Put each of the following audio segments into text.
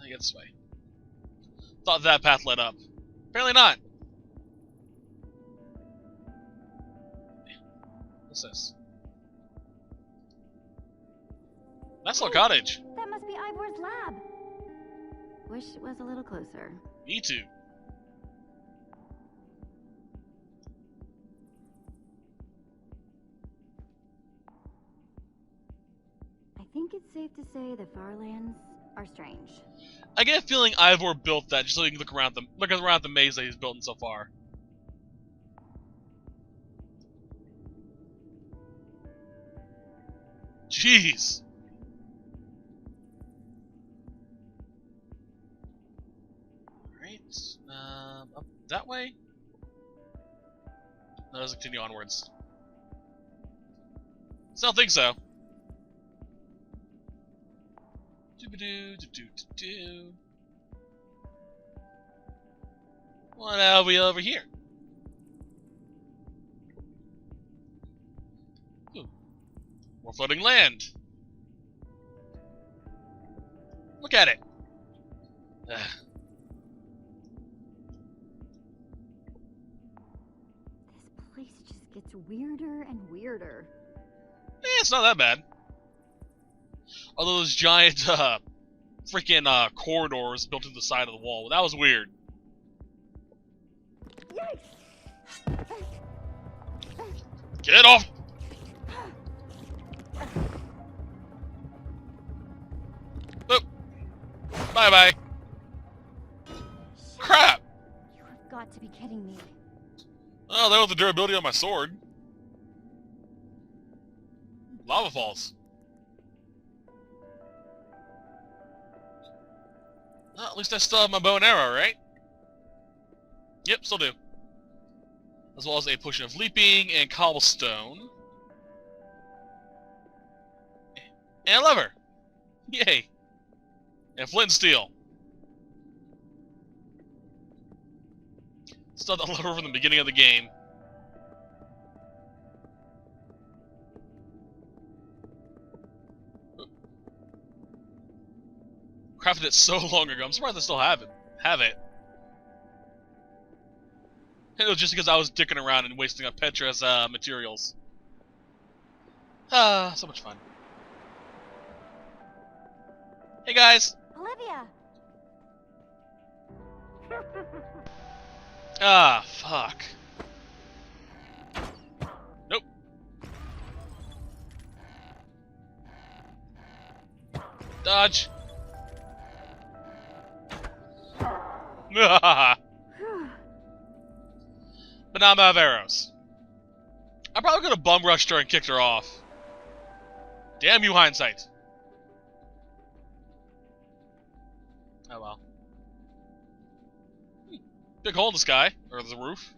I get this way. Thought that path led up. Apparently not. What's this? Nice little cottage. That must be Ivor's lab. Wish it was a little closer. Me too. I think it's safe to say the Farlands are strange. I get a feeling Ivor built that just so you can look around the maze that he's built so far. Jeez. Alright. Up that way? No, let's continue onwards. Still think so. Do-ba-do. What have we over here? Ooh. More floating land. Look at it. Ugh. This place just gets weirder and weirder. It's not that bad. Although those giant, freaking corridors built into the side of the wall, that was weird. Yikes! Get off! Boop. Bye-bye. Crap! You have got to be kidding me. Oh, there was the durability on my sword. Lava falls. Well, at least I still have my bow and arrow, right? Yep, still do. As well as a potion of leaping and cobblestone. And a lever! Yay! And flint and steel. Still have that lever from the beginning of the game. Crafted it so long ago. I'm surprised I still have it. It was just because I was dicking around and wasting up Petra's materials. So much fun. Hey guys! Olivia! Fuck. Nope. Dodge. But now I'm out of arrows. I probably could have bum rushed her and kicked her off. Damn you, hindsight. Oh well. Big hole in the sky, or the roof.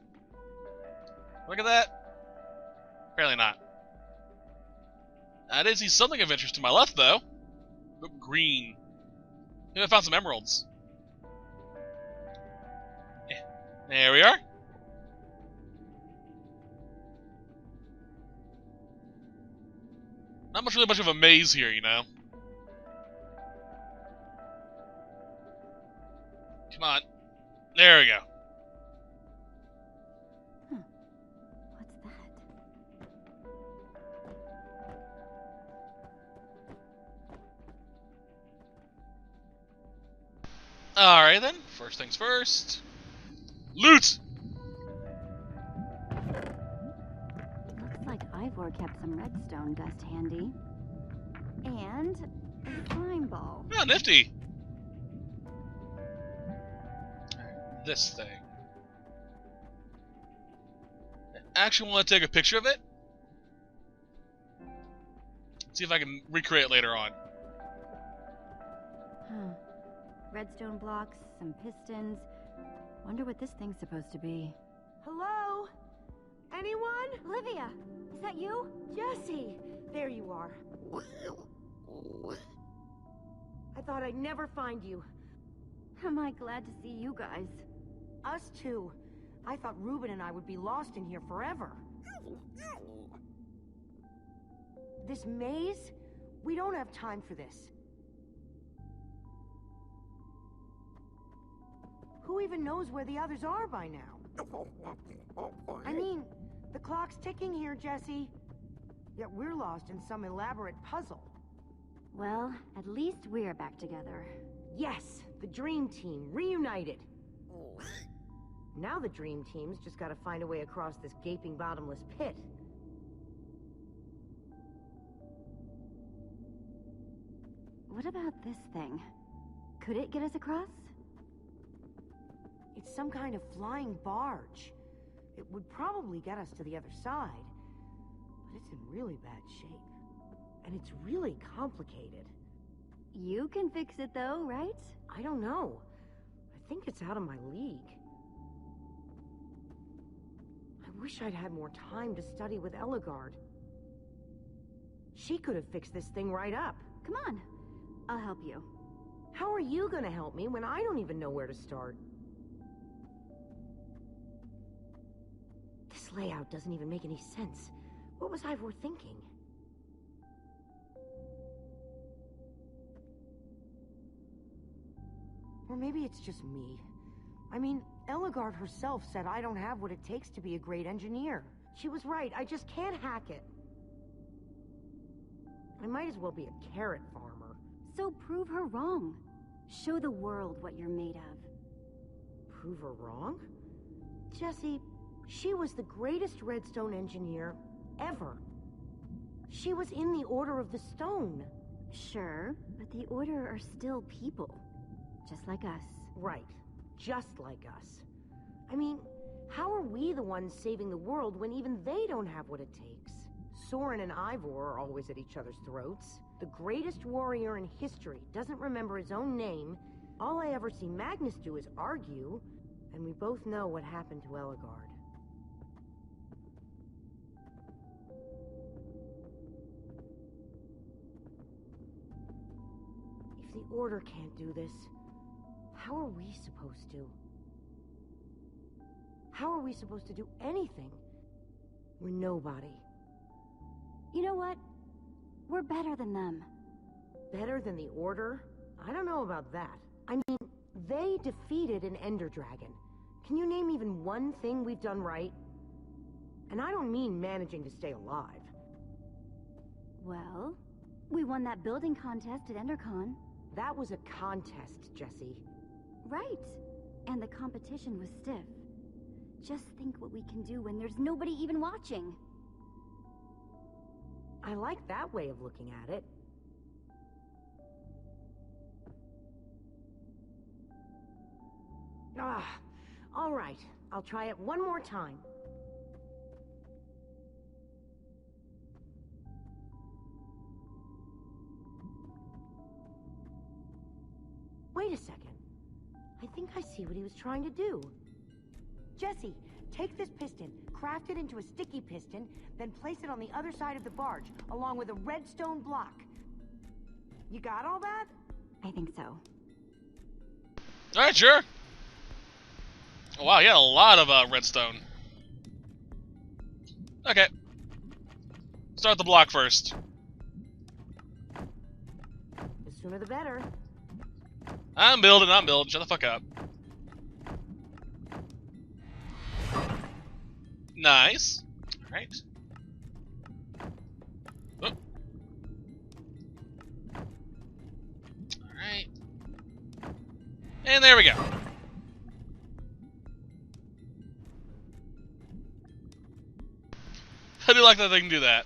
Look at that. Apparently not. I did see something of interest to my left, though. Look green. Maybe I found some emeralds. There we are. Not really much of a maze here, you know. Come on. There we go. What's that? Alright then. First things first. Loot! Looks like Ivor kept some redstone dust handy. And a slime ball. Oh, nifty. This thing. I actually want to take a picture of it. See if I can recreate it later on. Huh. Redstone blocks, some pistons. Wonder what this thing's supposed to be. Hello? Anyone? Olivia, is that you? Jesse! There you are. I thought I'd never find you. Am I glad to see you guys? Us too. I thought Ruben and I would be lost in here forever. This maze? We don't have time for this. Who even knows where the others are by now? I mean, the clock's ticking here, Jesse. Yet we're lost in some elaborate puzzle. Well, at least we're back together. Yes, the Dream Team, reunited. Now the Dream Team's just gotta find a way across this gaping bottomless pit. What about this thing? Could it get us across? It's some kind of flying barge. It would probably get us to the other side. But it's in really bad shape. And it's really complicated. You can fix it though, right? I don't know. I think it's out of my league. I wish I'd had more time to study with Eligard. She could have fixed this thing right up. Come on, I'll help you. How are you gonna help me when I don't even know where to start? This layout doesn't even make any sense. What was Ivor thinking? Or maybe it's just me. I mean, Eligard herself said I don't have what it takes to be a great engineer. She was right, I just can't hack it. I might as well be a carrot farmer. So prove her wrong. Show the world what you're made of. Prove her wrong? Jesse, she was the greatest redstone engineer ever. She was in the Order of the Stone. Sure, but the Order are still people. Just like us. Right. Just like us. I mean, how are we the ones saving the world when even they don't have what it takes? Soren and Ivor are always at each other's throats. The greatest warrior in history doesn't remember his own name. All I ever see Magnus do is argue. And we both know what happened to Eligard. If the Order can't do this, how are we supposed to? How are we supposed to do anything? We're nobody. You know what? We're better than them. Better than the Order? I don't know about that. I mean, they defeated an Ender Dragon. Can you name even one thing we've done right? And I don't mean managing to stay alive. Well, we won that building contest at EnderCon. That was a contest, Jesse. Right. And the competition was stiff. Just think what we can do when there's nobody even watching. I like that way of looking at it. All right. I'll try it one more time. Wait a second. I think I see what he was trying to do. Jesse, take this piston, craft it into a sticky piston, then place it on the other side of the barge, along with a redstone block. You got all that? I think so. Alright, sure. Oh, wow, you had a lot of redstone. Okay. Start the block first. The sooner the better. I'm building. Shut the fuck up. Nice. Alright. Oh. Alright. And there we go. I do like that they can do that.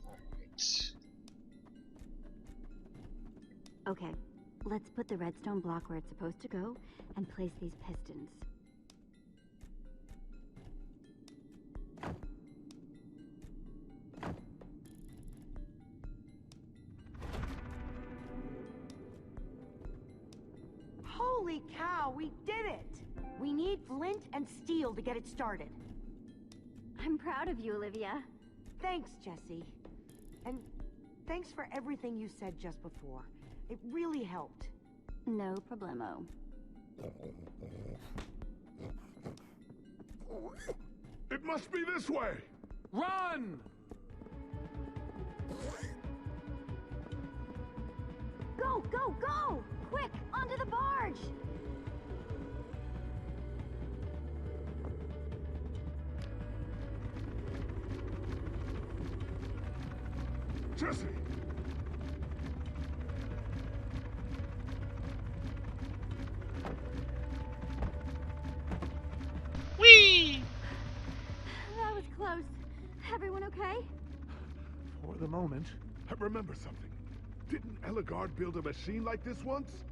Alright. Okay, let's put the redstone block where it's supposed to go and place these pistons. Holy cow, we did it! We need flint and steel to get it started. I'm proud of you, Olivia. Thanks, Jesse. And thanks for everything you said just before. It really helped. No problemo. It must be this way! Run! Go, go, go! Quick, onto the barge! Jesse! Whee! That was close. Everyone okay? For the moment, I remember something. Didn't Eligard build a machine like this once?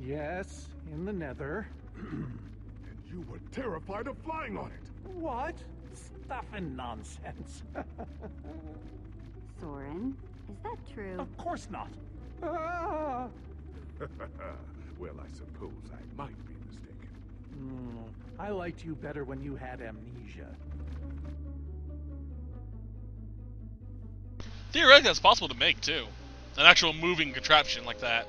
yes, in the nether. And you were terrified of flying on it. What? Stuff and nonsense. Soren, is that true? Of course not. Ah! Well, I suppose I might be mistaken. I liked you better when you had amnesia. Theoretically, that's possible to make, too. An actual moving contraption like that.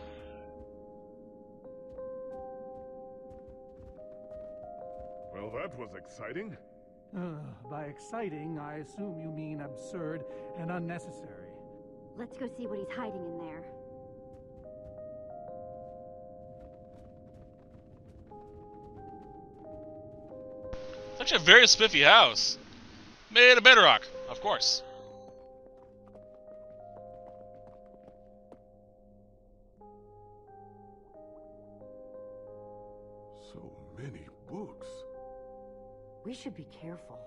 Well, that was exciting. By exciting, I assume you mean absurd and unnecessary. Let's go see what he's hiding in there. It's actually a very spiffy house. Made of bedrock, of course. So many books. We should be careful.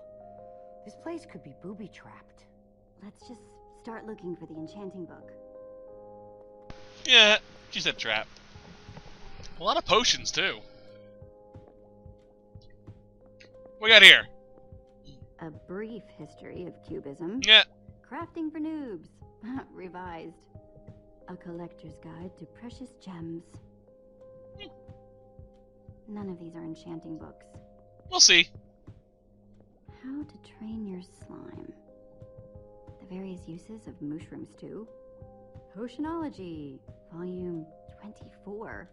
This place could be booby-trapped. Let's just start looking for the enchanting book. Yeah, she said trap. A lot of potions, too. What we got here? A brief history of cubism. Yeah. Crafting for noobs. Revised. A collector's guide to precious gems. None of these are enchanting books. We'll see. How to train your slime. The various uses of mushroom stew. Potionology, volume 24.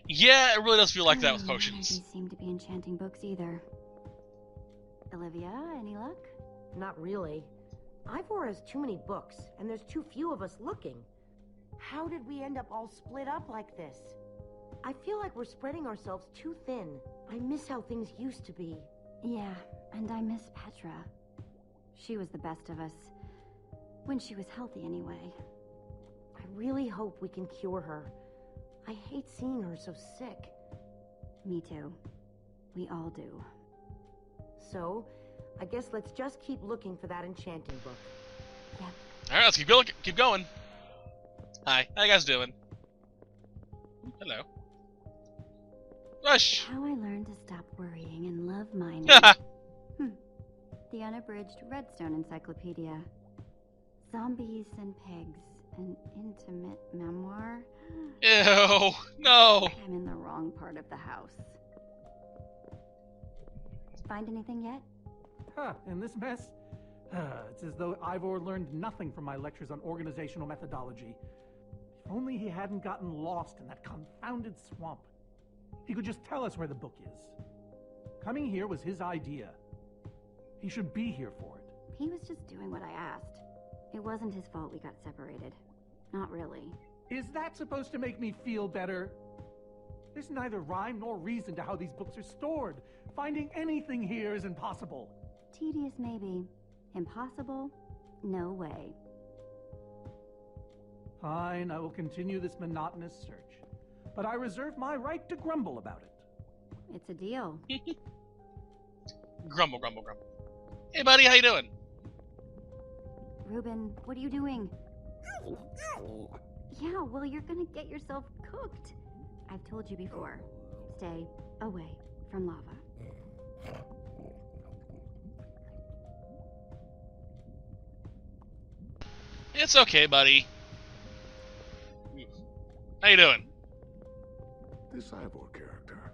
Yeah, it really does feel like that with None of potions. these seem to be enchanting books either. Olivia, any luck? Not really. Ivor has too many books, and there's too few of us looking. How did we end up all split up like this? I feel like we're spreading ourselves too thin. I miss how things used to be. Yeah, and I miss Petra. She was the best of us. When she was healthy, anyway. I really hope we can cure her. I hate seeing her so sick. Me too. We all do. So, I guess let's just keep looking for that enchanting book. Yep. Alright, let's keep going. Keep going. Hi. How you guys doing? Hello. Rush! How I learned to stop worrying and love mining. The unabridged Redstone Encyclopedia. Zombies and Pigs. An intimate memoir. Ew. No. I'm in the wrong part of the house. Find anything yet? In this mess? It's as though Ivor learned nothing from my lectures on organizational methodology. If only he hadn't gotten lost in that confounded swamp. He could just tell us where the book is. Coming here was his idea. He should be here for it. He was just doing what I asked. It wasn't his fault we got separated. Not really. Is that supposed to make me feel better? There's neither rhyme nor reason to how these books are stored. Finding anything here is impossible. Tedious, maybe. Impossible? No way. Fine, I will continue this monotonous search. But I reserve my right to grumble about it. It's a deal. Grumble, grumble, grumble. Hey, buddy, how you doing? Reuben, what are you doing? Yeah, well, you're gonna get yourself cooked. I've told you before. Stay away from lava. It's okay, buddy. How you doing? This Ivor character.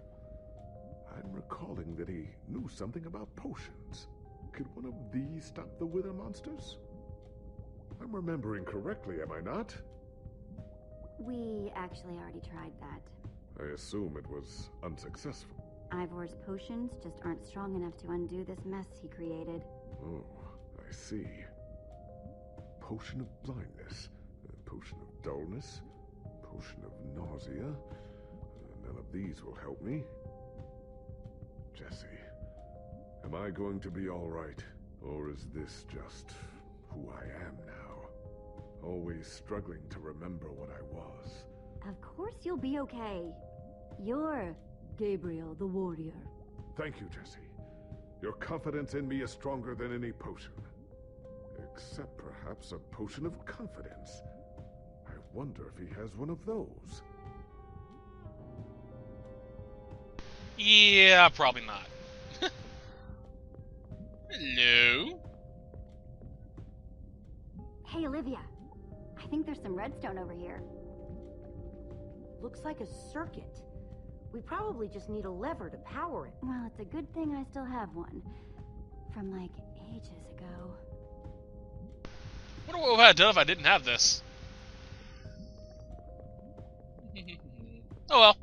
I'm recalling that he knew something about potions. Could one of these stop the wither monsters? I'm remembering correctly, am I not? We actually already tried that. I assume it was unsuccessful. Ivor's potions just aren't strong enough to undo this mess he created. Oh, I see. Potion of blindness, a potion of dullness, potion of nausea. None of these will help me. Jesse, am I going to be all right? Or is this just who I am now? always struggling to remember what I was. Of course you'll be okay. You're Gabriel the warrior. Thank you, Jesse. Your confidence in me is stronger than any potion. Except perhaps a potion of confidence. I wonder if he has one of those. Yeah, probably not. Hello? Hey, Olivia. I think there's some redstone over here. Looks like a circuit. We probably just need a lever to power it. Well, it's a good thing I still have one. From, like, ages ago. Wonder what would I have done if I didn't have this. Oh well.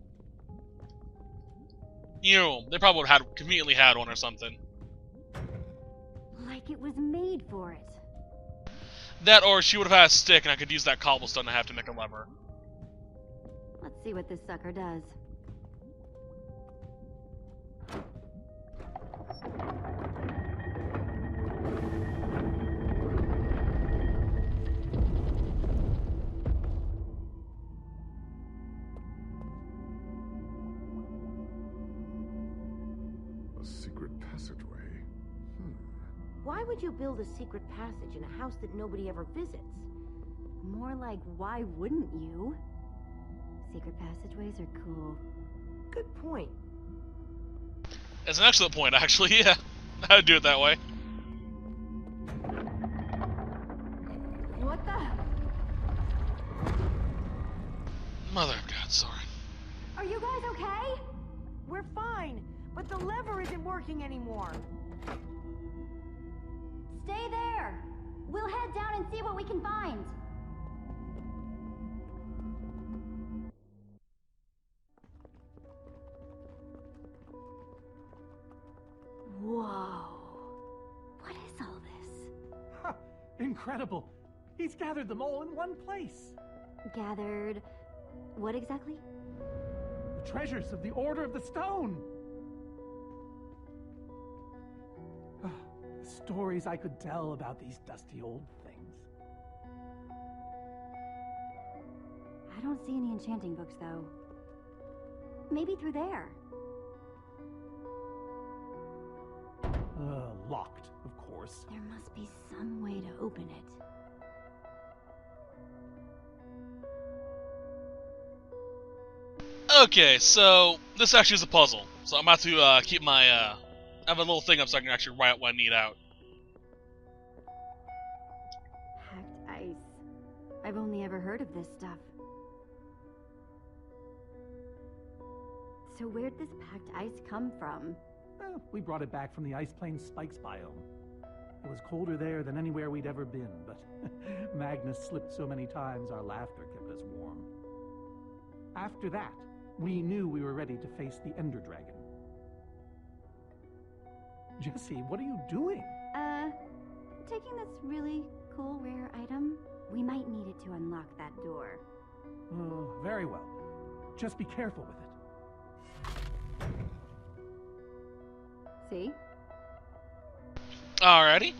You know, they probably would have conveniently had one or something. Like it was made for it. That, or she would have had a stick and I could use that cobblestone to have to make a lever. Let's see what this sucker does. A secret passageway. Why would you build a secret passage in a house that nobody ever visits? More like, why wouldn't you? Secret passageways are cool. Good point. That's an excellent point, actually, yeah. I'd do it that way. What the? Mother of God, sorry. Are you guys okay? We're fine, but the lever isn't working anymore. Stay there. We'll head down and see what we can find. Whoa. What is all this? Ha! Incredible! He's gathered them all in one place. Gathered... what exactly? The treasures of the Order of the Stone. The stories I could tell about these dusty old things. I don't see any enchanting books, though. Maybe through there. Locked, of course. There must be some way to open it. Okay, so this actually is a puzzle. So I'm about to keep my I have a little thing up so I can actually write what I need out. Packed ice. I've only ever heard of this stuff. So where'd this packed ice come from? Well, we brought it back from the Ice Plains Spikes biome. It was colder there than anywhere we'd ever been, but Magnus slipped so many times our laughter kept us warm. After that, we knew we were ready to face the Ender Dragon. Jesse, what are you doing? Taking this really cool rare item. We might need it to unlock that door. Oh, very well. Just be careful with it. See? Alrighty.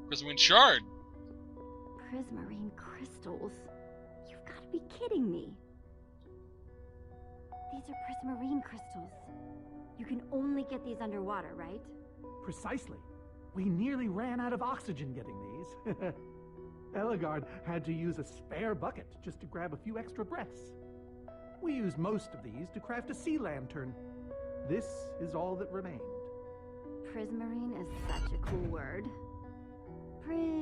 Prismarine shard. Prismarine crystals. You've got to be kidding me. These are prismarine crystals. You can only get these underwater, right? Precisely. We nearly ran out of oxygen getting these. Eligard had to use a spare bucket just to grab a few extra breaths. We used most of these to craft a sea lantern. This is all that remained. Prismarine is such a cool word. Prismarine.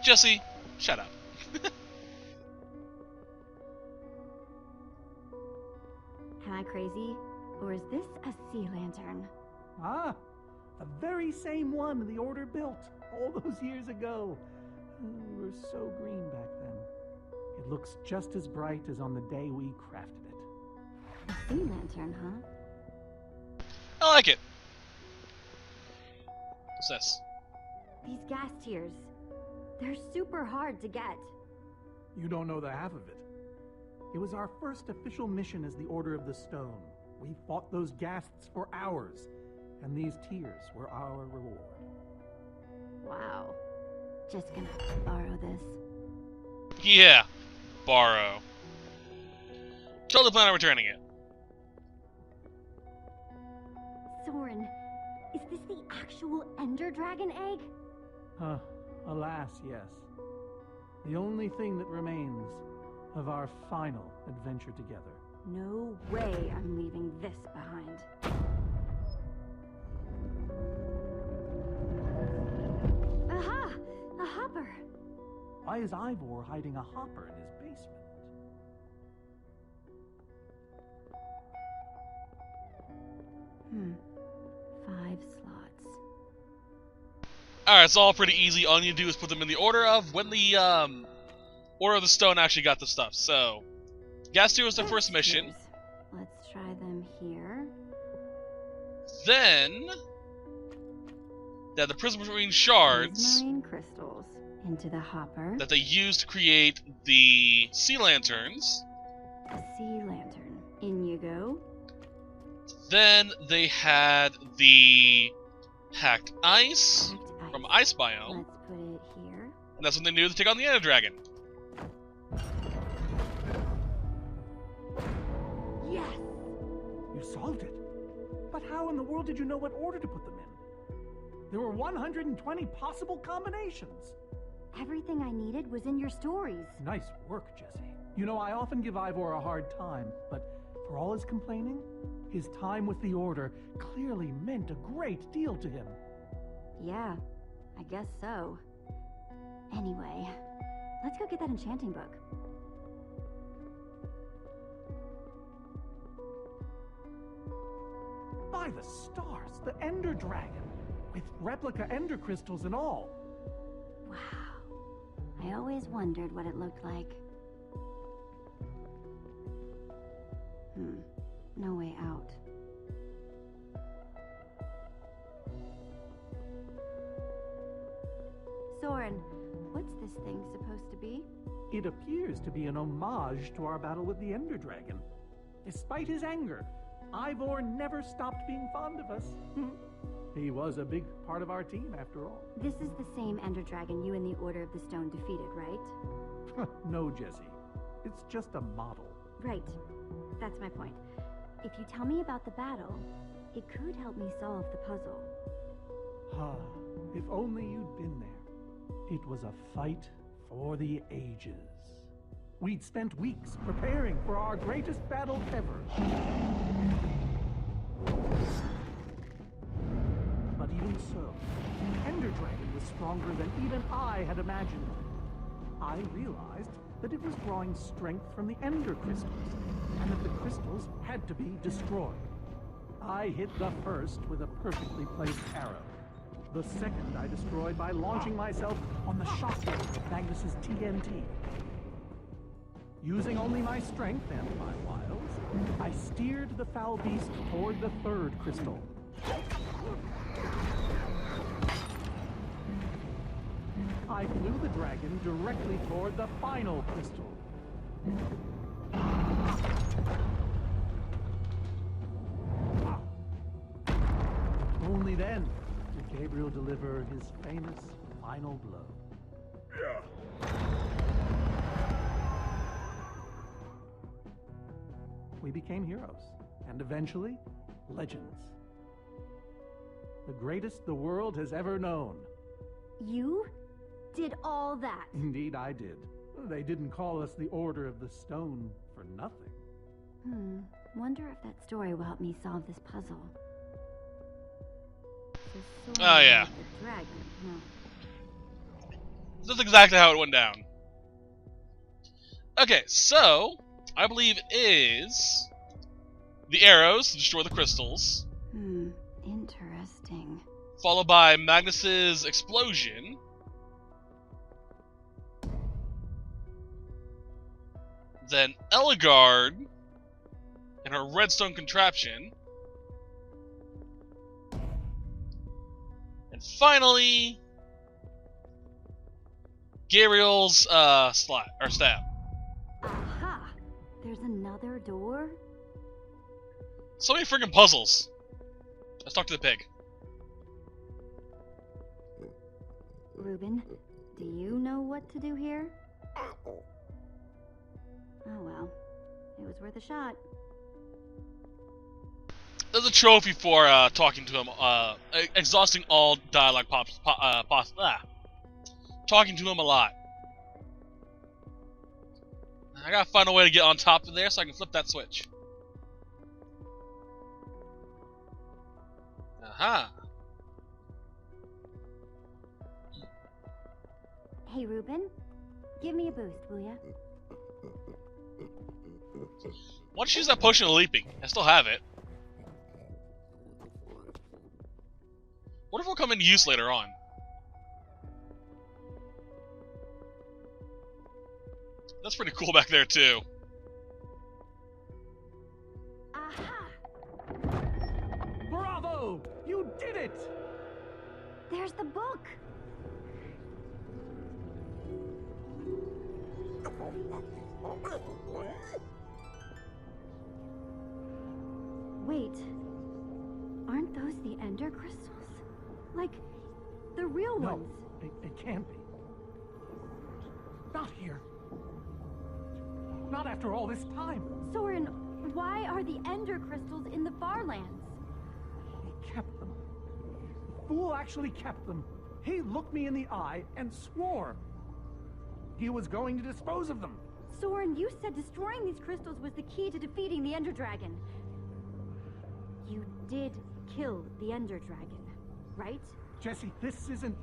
Jesse, shut up. Am I crazy? Or is this a sea lantern? Ah, the very same one the Order built all those years ago. We were so green back then. It looks just as bright as on the day we crafted it. A sea lantern, huh? I like it. What's this? These gas tiers. They're super hard to get. You don't know the half of it. It was our first official mission as the Order of the Stone. We fought those ghasts for hours, and these tears were our reward. Wow. Just gonna borrow this. Yeah. Borrow. Totally plan on returning it. Soren, is this the actual Ender Dragon egg? Alas, yes. The only thing that remains of our final adventure together. No way I'm leaving this behind. Aha! A hopper! Why is Ivor hiding a hopper in his basement? Hmm. 5 slots. Alright, it's all pretty easy. All you need to do is put them in the order of when the Order of the Stone actually got the stuff. So, Gastier was the first mission. Let's try them here. Then, they had the Prismarine shards Prismarine crystals into the hopper. that they used to create the sea lanterns. A sea lantern. In you go. Then they had the hacked ice Hacked from ice. Ice Biome, Let's put it here. and that's when they knew to take on the Ender Dragon. Yes! You solved it. But how in the world did you know what order to put them in? There were 120 possible combinations. Everything I needed was in your stories. Nice work, Jesse. You know, I often give Ivor a hard time, but for all his complaining, his time with the Order clearly meant a great deal to him. Yeah, I guess so. Anyway, let's go get that enchanting book. By the stars, the Ender Dragon, with replica Ender crystals and all. Wow. I always wondered what it looked like. No way out. Soren, what's this thing supposed to be? It appears to be an homage to our battle with the Ender Dragon. Despite his anger, Ivor never stopped being fond of us. He was a big part of our team, after all. This is the same Ender Dragon you and the Order of the Stone defeated, right? No, Jesse. It's just a model. Right. That's my point. If you tell me about the battle, it could help me solve the puzzle. If only you'd been there. It was a fight for the ages. We'd spent weeks preparing for our greatest battle ever. But even so, the Ender Dragon was stronger than even I had imagined. I realized that it was drawing strength from the Ender crystals, and that the crystals had to be destroyed. I hit the first with a perfectly placed arrow. The second I destroyed by launching myself on the shockwave of Magnus's TNT. Using only my strength and my wiles, I steered the foul beast toward the third crystal. I flew the dragon directly toward the final crystal. Only then did Gabriel deliver his famous final blow. We became heroes, and eventually, legends. The greatest the world has ever known. You did all that? Indeed, I did. They didn't call us the Order of the Stone for nothing. Wonder if that story will help me solve this puzzle. So Oh, yeah. The dragon, huh? That's exactly how it went down. Okay, so I believe it is the arrows to destroy the crystals, Interesting. followed by Magnus's explosion, then Ellegaard and her redstone contraption, and finally Gabriel's stab. Aha! There's another door? So many freaking puzzles. Let's talk to the pig. Reuben, do you know what to do here? Oh well, it was worth a shot. There's a trophy for talking to him, exhausting all dialogue talking to him a lot. I gotta find a way to get on top of there so I can flip that switch. Aha. Hey Reuben, give me a boost, will ya? Why don't you use that potion of leaping? I still have it. What if it'll come into use later on? That's pretty cool back there, too. Aha! Bravo! You did it! There's the book! Wait, aren't those the Ender crystals? Like, the real No, ones? it can't be. Not here. Not after all this time. Soren, why are the Ender crystals in the Farlands? He kept them. The fool actually kept them. He looked me in the eye and swore he was going to dispose of them. Soren, you said destroying these crystals was the key to defeating the Ender Dragon. You did kill the Ender Dragon, right? Jesse, this isn't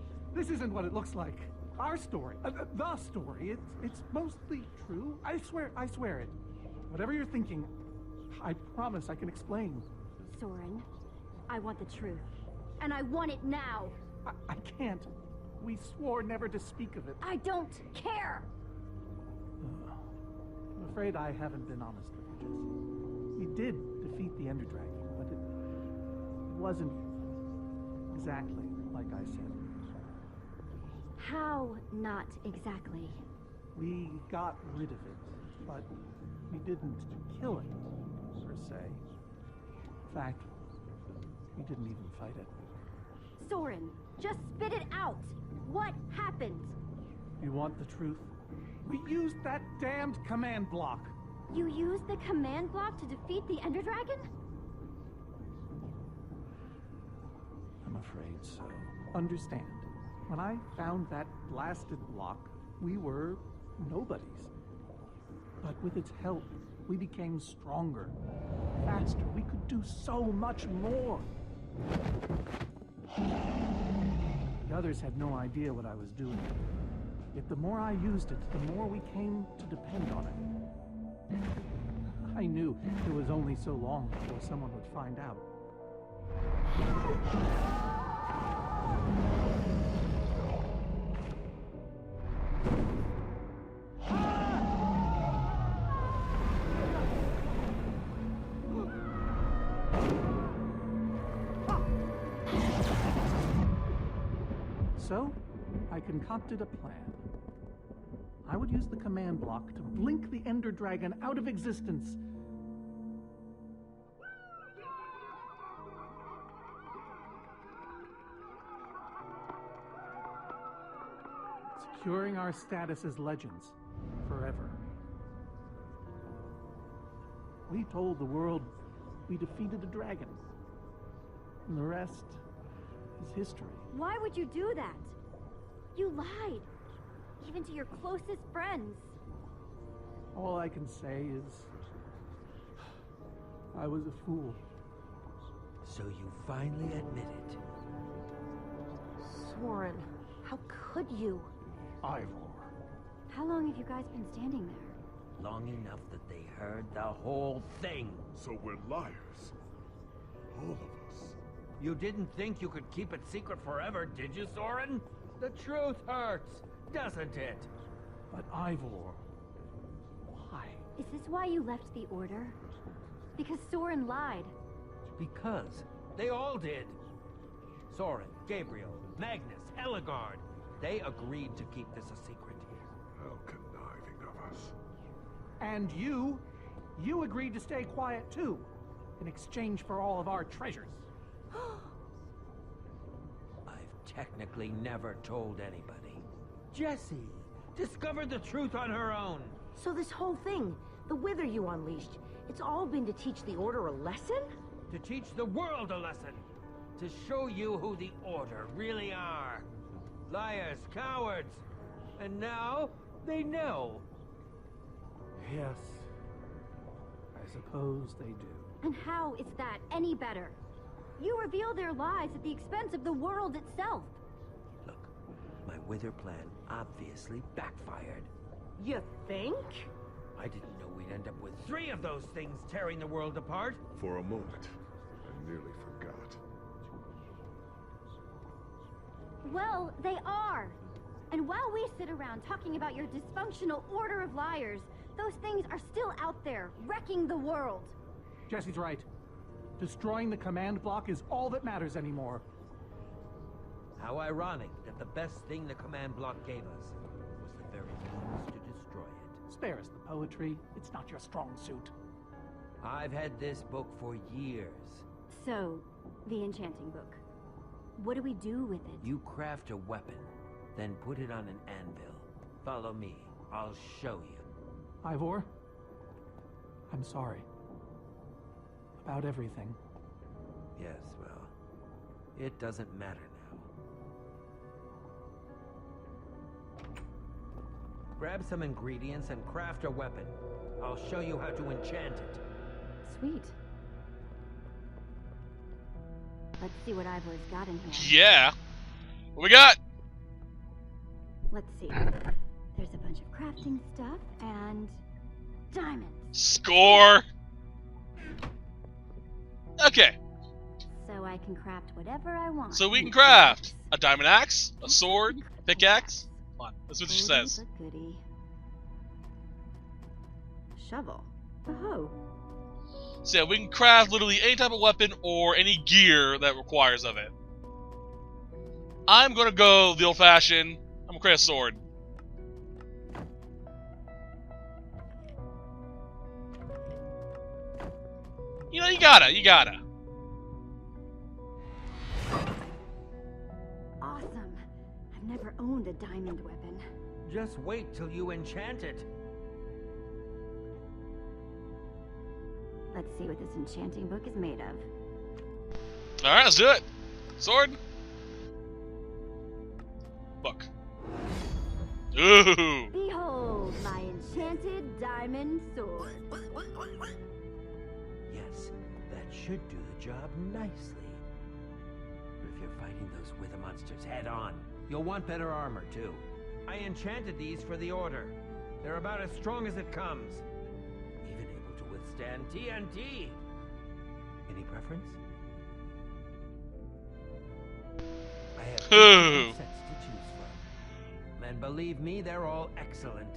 what it looks like. Our story, the story, it's mostly true. I swear it. Whatever you're thinking, I promise I can explain. Soren, I want the truth. And I want it now. I can't. We swore never to speak of it. I don't care! I'm afraid I haven't been honest with you, Jesse. We did defeat the Ender Dragon, but it wasn't exactly like I said. How not exactly? We got rid of it, but we didn't kill it, per se. In fact, we didn't even fight it. Soren, just spit it out! What happened? You want the truth? We used that damned command block. You used the command block to defeat the Ender Dragon? I'm afraid so. Understand, when I found that blasted block, we were nobodies. But with its help, we became stronger, faster. We could do so much more. The others had no idea what I was doing. Yet the more I used it, the more we came to depend on it. I knew it was only so long before someone would find out. So, I concocted a plan. I would use the command block to blink the Ender Dragon out of existence. Securing our status as legends forever. We told the world we defeated a dragon. And the rest is history. Why would you do that? You lied. Even to your closest friends. All I can say is, I was a fool. So you finally admit it. Soren, how could you? Ivor. How long have you guys been standing there? Long enough that they heard the whole thing. So we're liars. All of us. You didn't think you could keep it secret forever, did you, Soren? The truth hurts, doesn't it? But Ivor, why? Is this why you left the Order? Because Soren lied. Because they all did. Soren, Gabriel, Magnus, Ellegaard. They agreed to keep this a secret. How conniving of us. And you agreed to stay quiet too, in exchange for all of our treasures. technically never told anybody. Jessie discovered the truth on her own. So this whole thing, the Wither you unleashed, it's all been to teach the Order a lesson? To teach the world a lesson. To show you who the Order really are. Liars, cowards. And now, they know. Yes. I suppose they do. And how is that any better? You reveal their lies at the expense of the world itself. Look, my Wither plan obviously backfired. You think? I didn't know we'd end up with 3 of those things tearing the world apart. For a moment, I nearly forgot. Well, they are. And while we sit around talking about your dysfunctional order of liars, those things are still out there, wrecking the world. Jesse's right. Destroying the command block is all that matters anymore. How ironic that the best thing the command block gave us was the very means to destroy it. Spare us the poetry. It's not your strong suit. I've had this book for years. So, the enchanting book. What do we do with it? You craft a weapon, then put it on an anvil. Follow me. I'll show you. Ivor, I'm sorry. About everything. Yes, well, it doesn't matter now. Grab some ingredients and craft a weapon. I'll show you how to enchant it. Sweet. Let's see what Ivor's got in here. Yeah. What we got? Let's see. There's a bunch of crafting stuff and diamonds. Score. Okay. So I can craft whatever I want. So we can craft a diamond axe, a sword, pickaxe. Come on, that's what she says. Goodie but goodie. Shovel. A hoe. So yeah, we can craft literally any type of weapon or any gear that requires of it. I'm gonna go the old-fashioned. I'm gonna create a sword. You know, you gotta. Awesome. I've never owned a diamond weapon. Just wait till you enchant it. Let's see what this enchanting book is made of. Alright, let's do it. Sword. Book. Ooh. Behold, my enchanted diamond sword. Yes, that should do the job nicely. But if you're fighting those Wither monsters head on, you'll want better armor too. I enchanted these for the Order. They're about as strong as it comes. Even able to withstand TNT. Any preference? I have 8 different sets to choose from. And believe me, they're all excellent.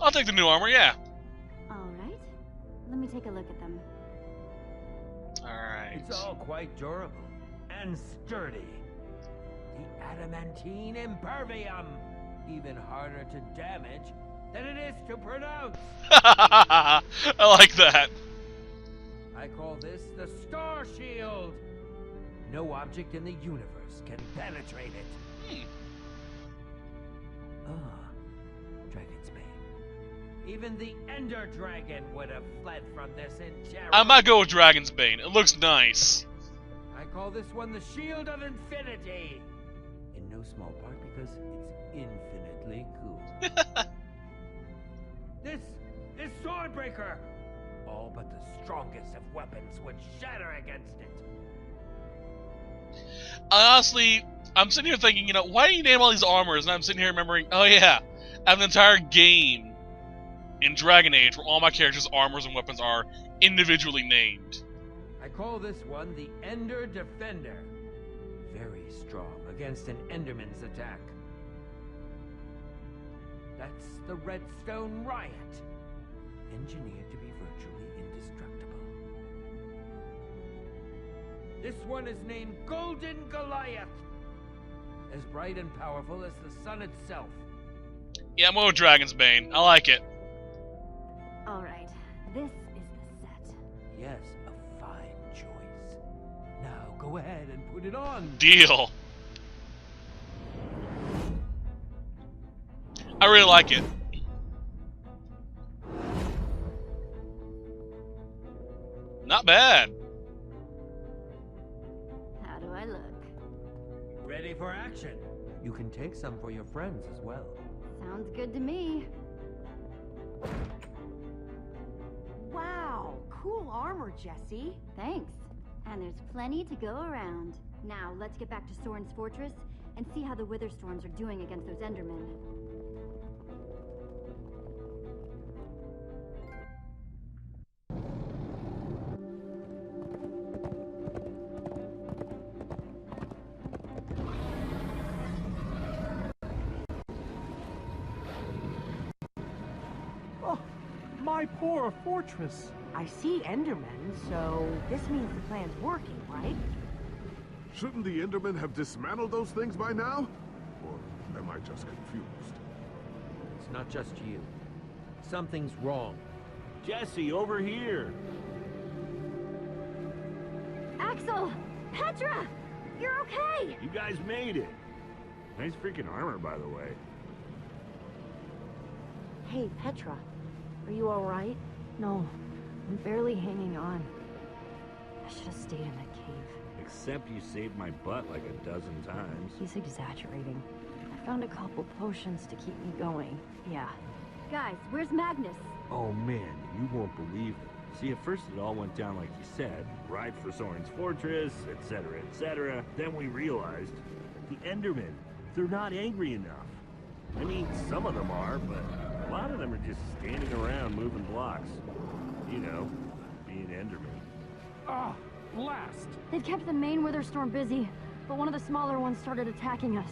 I'll take the new armor, yeah. Alright. Let me take a look at them. Alright. It's all quite durable and sturdy. The adamantine impervium, even harder to damage than it is to pronounce. I like that. I call this the Star Shield. No object in the universe can penetrate it. Ah, Dragon's Bane. Even the Ender Dragon would have fled from this in terror. I might go with Dragon's Bane. It looks nice. I call this one the Shield of Infinity. In no small part because it's infinitely cool. This is Swordbreaker. All but the strongest of weapons would shatter against it. Honestly, I'm sitting here thinking, you know, why do you name all these armors? And I'm sitting here remembering, oh yeah, I have an entire game in Dragon Age where all my characters' armors and weapons are individually named. I call this one the Ender Defender. Very strong against an Enderman's attack. That's the Redstone Riot. Engineered to be virtually indestructible. This one is named Golden Goliath. As bright and powerful as the sun itself. Yeah, I'm going with Dragon's Bane. I like it. Alright. This is the set. Yes, a fine choice. Now go ahead and put it on. Deal. I really like it. Not bad. How do I look? Ready for action. You can take some for your friends as well. Sounds good to me. Wow, cool armor, Jesse. Thanks. And there's plenty to go around. Now, let's get back to Soren's fortress and see how the Wither Storms are doing against those Endermen. Oh, my poor fortress. I see Endermen, so this means the plan's working, right? Shouldn't the Endermen have dismantled those things by now? Or am I just confused? It's not just you. Something's wrong. Jesse, over here! Axel! Petra! You're okay! You guys made it! Nice freaking armor, by the way. Hey, Petra, are you alright? No, I'm barely hanging on. I should have stayed in that cave. Except you saved my butt like a dozen times. He's exaggerating. I found a couple potions to keep me going. Yeah. Guys, where's Magnus? Oh man, you won't believe it. See, at first it all went down like you said. Ride for Soren's fortress, etc., etc. Then we realized the Endermen, they're not angry enough. I mean, some of them are, but a lot of them are just standing around moving blocks. You know, being Endermen. Ah, blast! They'd kept the main Wither Storm busy, but one of the smaller ones started attacking us.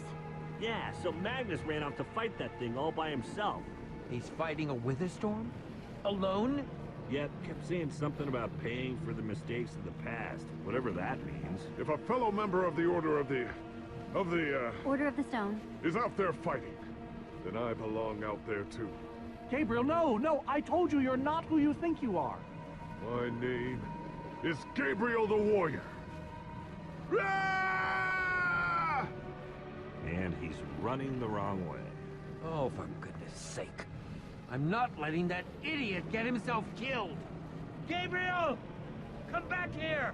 Yeah, so Magnus ran out to fight that thing all by himself. He's fighting a Wither Storm? Alone? Yep, kept saying something about paying for the mistakes of the past, whatever that means. If a fellow member of the Order of the Order of the Stone. is out there fighting, then I belong out there too. Gabriel, no! I told you you're not who you think you are. My name is Gabriel the Warrior. Ah! And he's running the wrong way. Oh, for goodness sake. I'm not letting that idiot get himself killed! Gabriel! Come back here!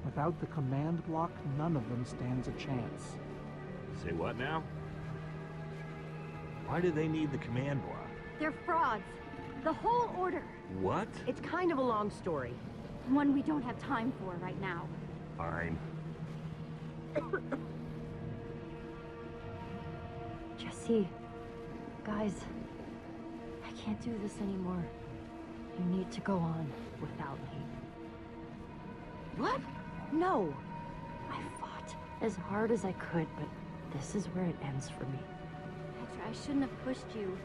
Without the command block, none of them stands a chance. Say what now? Why do they need the command block? They're frauds. The whole order. What? It's kind of a long story. One we don't have time for right now. Fine. Jesse, guys, I can't do this anymore. You need to go on without me. What? No. I fought as hard as I could, but this is where it ends for me. Petra, I shouldn't have pushed you.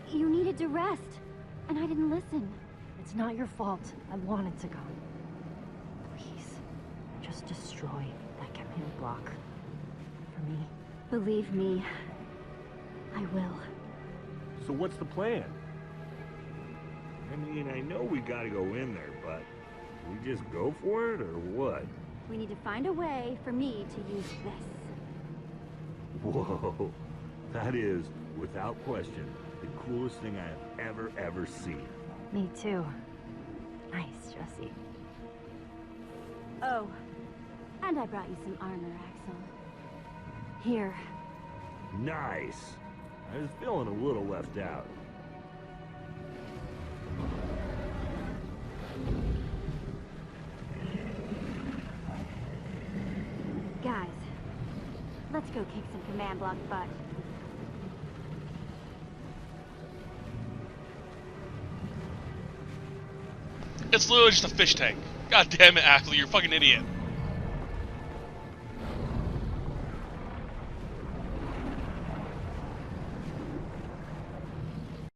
You needed to rest, and I didn't listen. It's not your fault. I wanted to go. Please, just destroy that command block. For me. Believe me, I will. So what's the plan? I mean, I know we gotta go in there, but we just go for it, or what? We need to find a way for me to use this. Whoa. That is, without question, the coolest thing I have ever seen. Me too. Nice, Jesse. Oh, and I brought you some armor, Axel. Here. Nice! I was feeling a little left out. Guys, let's go kick some command block butt. It's literally just a fish tank. God damn it, Axel, you're a fucking idiot.